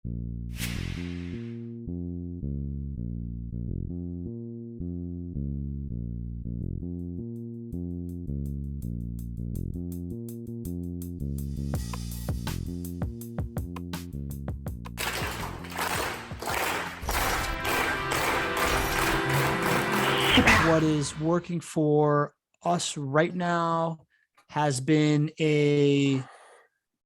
What is working for us right now has been a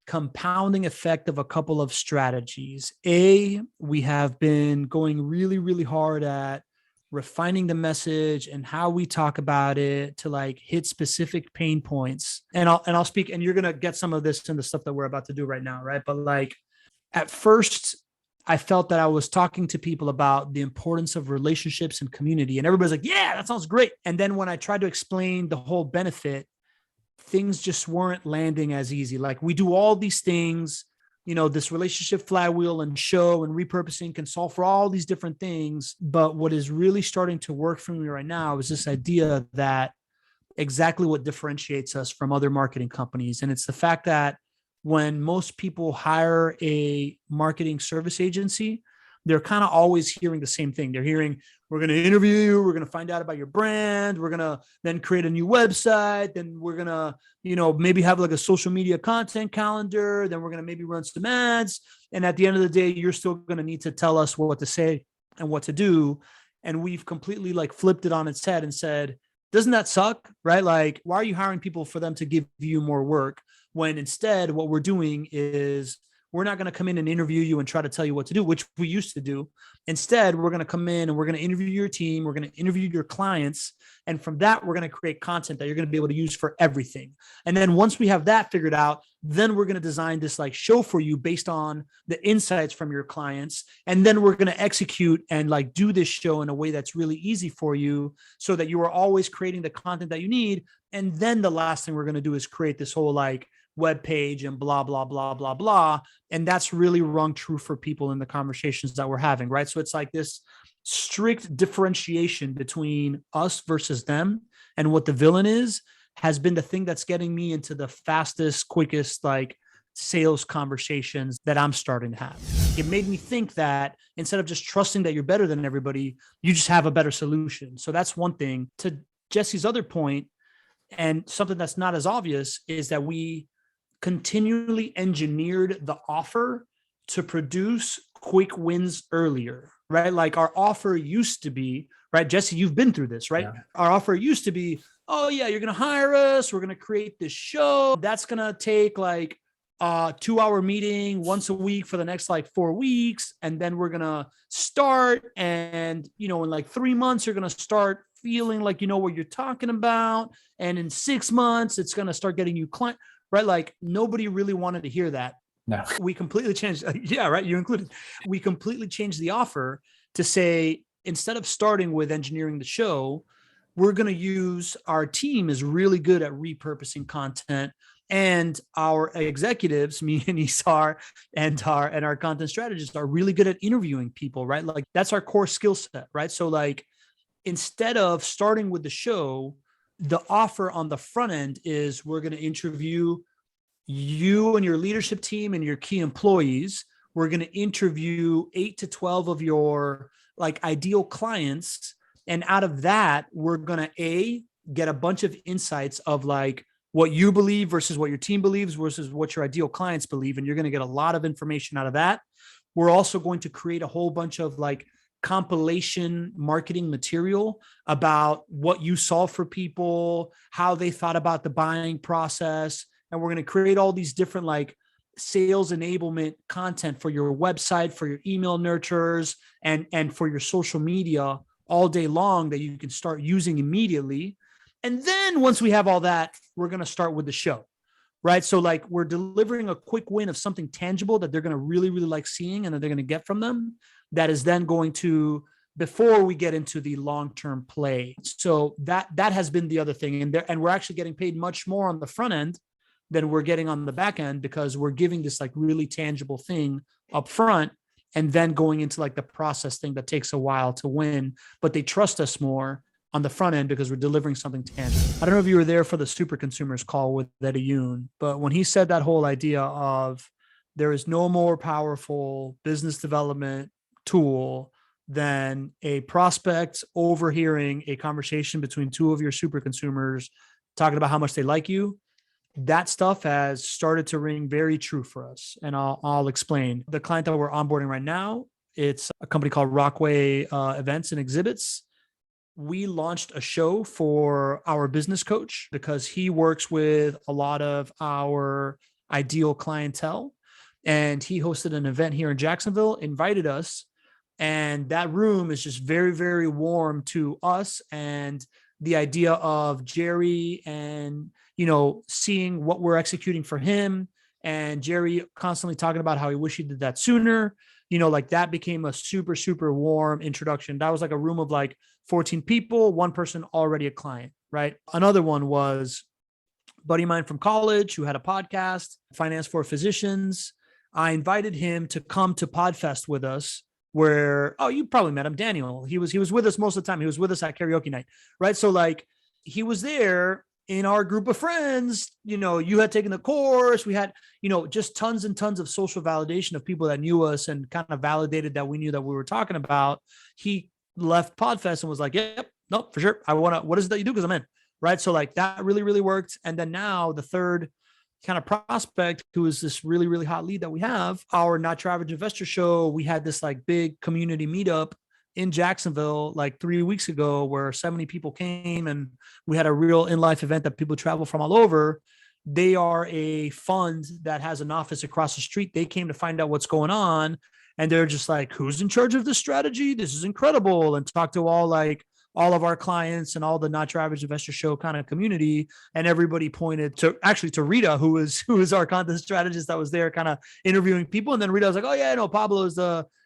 compounding effect of a couple of strategies. We have been going really, really hard at refining the message and how we talk about it to like hit specific pain points. And I'll speak, and you're going to get some of this in the stuff that we're about to do right now, right? But like at first, I felt that I was talking to people about the importance of relationships and community. And everybody's like, yeah, that sounds great. And then when I tried to explain the whole benefit, things just weren't landing as easy. Like we do all these things, this relationship flywheel and show and repurposing can solve for all these different things. But what is really starting to work for me right now is this idea that exactly what differentiates us from other marketing companies. And it's the fact that when most people hire a marketing service agency, they're kind of always hearing the same thing. They're hearing, we're going to interview you. We're going to find out about your brand. We're going to then create a new website. Then we're going to, maybe have like a social media content calendar. Then we're going to maybe run some ads. And at the end of the day, you're still going to need to tell us what to say and what to do. And we've completely like flipped it on its head and said, doesn't that suck? Right? Like, why are you hiring people for them to give you more work? When instead what we're doing is we're not going to come in and interview you and try to tell you what to do, which we used to do. Instead, we're going to come in and we're going to interview your team. We're going to interview your clients. And from that, we're going to create content that you're going to be able to use for everything. And then once we have that figured out, then we're going to design this like show for you based on the insights from your clients. And then we're going to execute and like do this show in a way that's really easy for you so that you are always creating the content that you need. And then the last thing we're going to do is create this whole like web page and blah, blah, blah, blah, blah. And that's really rung true for people in the conversations that we're having, right? So it's like this strict differentiation between us versus them. And what the villain is has been the thing that's getting me into the fastest, quickest, like sales conversations that I'm starting to have. It made me think that instead of just trusting that you're better than everybody, you just have a better solution. So that's one thing. To Jesse's other point, and something that's not as obvious, is that we continually engineered the offer to produce quick wins earlier, right? Like our offer used to be, right? Jesse, you've been through this, right? Yeah. Our offer used to be, oh yeah, you're going to hire us. We're going to create this show. That's going to take like a 2-hour meeting once a week for the next like 4 weeks. And then we're going to start. And, in like 3 months, you're going to start feeling like, you know what you're talking about. And in 6 months, it's going to start getting you client. Right? Like nobody really wanted to hear that. No. We completely changed. Yeah, right. You included. We completely changed the offer to say, instead of starting with engineering the show, we're going to use our team is really good at repurposing content, and our executives, me and Isar, and our content strategists are really good at interviewing people. Right? Like that's our core skill set. Right? So like instead of starting with the show, the offer on the front end is we're going to interview you and your leadership team and your key employees. We're going to interview 8 to 12 of your like ideal clients. And out of that, we're going to get a bunch of insights of like what you believe versus what your team believes versus what your ideal clients believe. And you're going to get a lot of information out of that. We're also going to create a whole bunch of like compilation marketing material about what you solve for people, how they thought about the buying process. And we're going to create all these different like sales enablement content for your website, for your email nurturers, and for your social media all day long that you can start using immediately. And then once we have all that, we're going to start with the show. Right. So like we're delivering a quick win of something tangible that they're going to really, really like seeing and that they're going to get from them. That is then going to, before we get into the long-term play. So that has been the other thing. And we're actually getting paid much more on the front end than we're getting on the back end because we're giving this like really tangible thing up front and then going into like the process thing that takes a while to win, but they trust us more on the front end because we're delivering something tangible. I don't know if you were there for the Superconsumers call with Eddie Yoon, but when he said that whole idea of there is no more powerful business development tool than a prospect overhearing a conversation between two of your super consumers talking about how much they like you. That stuff has started to ring very true for us. And I'll explain. The client that we're onboarding right now, it's a company called Rockway Events and Exhibits. We launched a show for our business coach because he works with a lot of our ideal clientele. And he hosted an event here in Jacksonville, invited us. And that room is just very, very warm to us. And the idea of Jerry and, seeing what we're executing for him, and Jerry constantly talking about how he wished he did that sooner, like that became a super, super warm introduction. That was like a room of like 14 people, one person already a client, right? Another one was a buddy of mine from college who had a podcast, Finance for Physicians. I invited him to come to Podfest with us, where, oh, you probably met him, Daniel. He was with us most of the time. He was with us at karaoke night, right? So like he was there in our group of friends. You had taken the course. We had, just tons and tons of social validation of people that knew us and kind of validated that we knew that we were talking about. He left Podfest and was like, yep, nope, for sure. What is it that you do? Because I'm in, right? So like that really, really worked. And then now the third kind of prospect, who is this really, really hot lead that we have, our Not Your Average Investor show, we had this like big community meetup in Jacksonville like 3 weeks ago where 70 people came, and we had a real in-life event that people travel from all over. They are a fund that has an office across the street. They came to find out what's going on, and they're just like, who's in charge of this strategy? This is incredible. And talk to all of our clients and all the Not Your Average Investor show kind of community. And everybody pointed to Rita, who is our content strategist that was there kind of interviewing people. And then Rita was like, oh yeah, no, Pablo is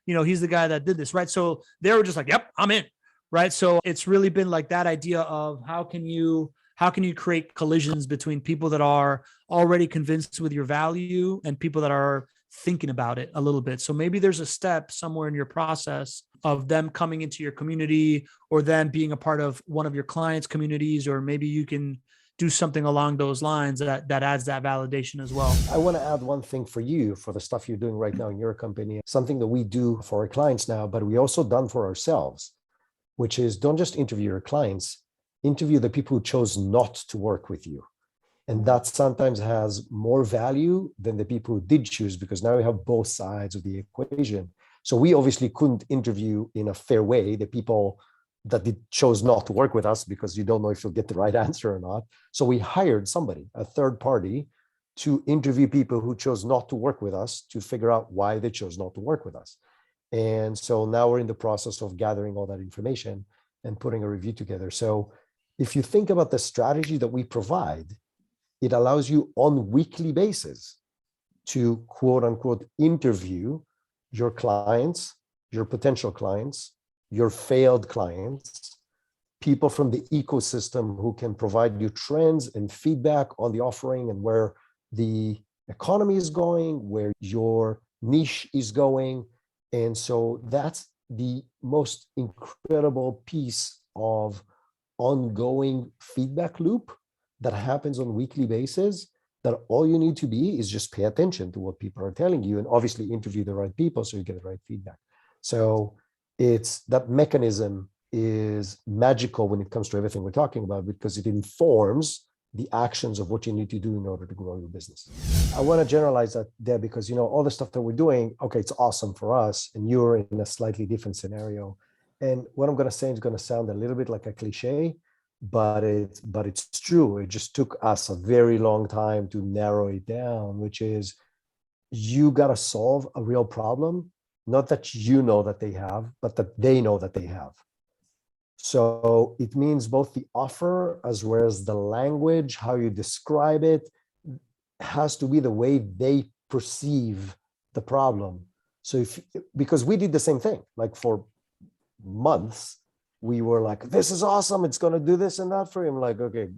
he's the guy that did this, right? So they were just like, yep, I'm in, right? So it's really been like that idea of how can you create collisions between people that are already convinced with your value and people that are thinking about it a little bit. So maybe there's a step somewhere in your process of them coming into your community, or them being a part of one of your clients' communities, or maybe you can do something along those lines that adds that validation as well. I want to add one thing for you, for the stuff you're doing right now in your company, something that we do for our clients now, but we also done for ourselves, which is don't just interview your clients, interview the people who chose not to work with you. And that sometimes has more value than the people who did choose, because now we have both sides of the equation. So we obviously couldn't interview in a fair way the people that chose not to work with us, because you don't know if you'll get the right answer or not. So we hired somebody, a third party, to interview people who chose not to work with us, to figure out why they chose not to work with us. And so now we're in the process of gathering all that information and putting a review together. So if you think about the strategy that we provide, it allows you on weekly basis to quote unquote interview your clients, your potential clients, your failed clients, people from the ecosystem who can provide you trends and feedback on the offering and where the economy is going, where your niche is going. And so that's the most incredible piece of ongoing feedback loop that happens on a weekly basis, that all you need to be is just pay attention to what people are telling you, and obviously interview the right people so you get the right feedback. So it's that mechanism is magical when it comes to everything we're talking about, because it informs the actions of what you need to do in order to grow your business. I want to generalize that there because, all the stuff that we're doing, okay, it's awesome for us, and you're in a slightly different scenario. And what I'm going to say is going to sound a little bit like a cliche, but it's true. It just took us a very long time to narrow it down, which is you got to solve a real problem, not that you know that they have, but that they know that they have. So it means both the offer as well as the language, how you describe it, has to be the way they perceive the problem. So because we did the same thing, like for months, we were like, this is awesome, it's going to do this and that for you. I'm like, okay,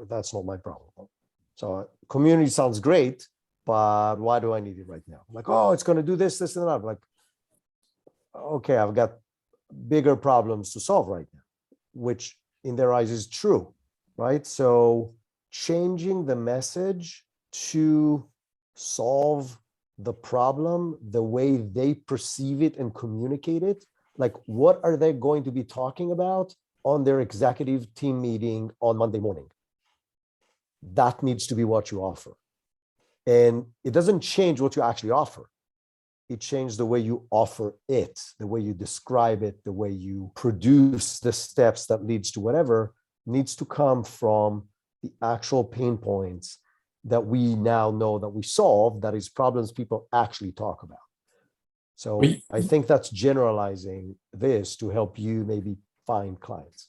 that's not my problem. So community sounds great, but why do I need it right now? I'm like, oh, it's going to do this, and that. I'm like, okay, I've got bigger problems to solve right now, which in their eyes is true, right? So changing the message to solve the problem, the way they perceive it and communicate it. Like, what are they going to be talking about on their executive team meeting on Monday morning? That needs to be what you offer. And it doesn't change what you actually offer. It changes the way you offer it, the way you describe it, the way you produce the steps that leads to whatever needs to come from the actual pain points that we now know that we solve, that is problems people actually talk about. So I think that's generalizing this to help you maybe find clients.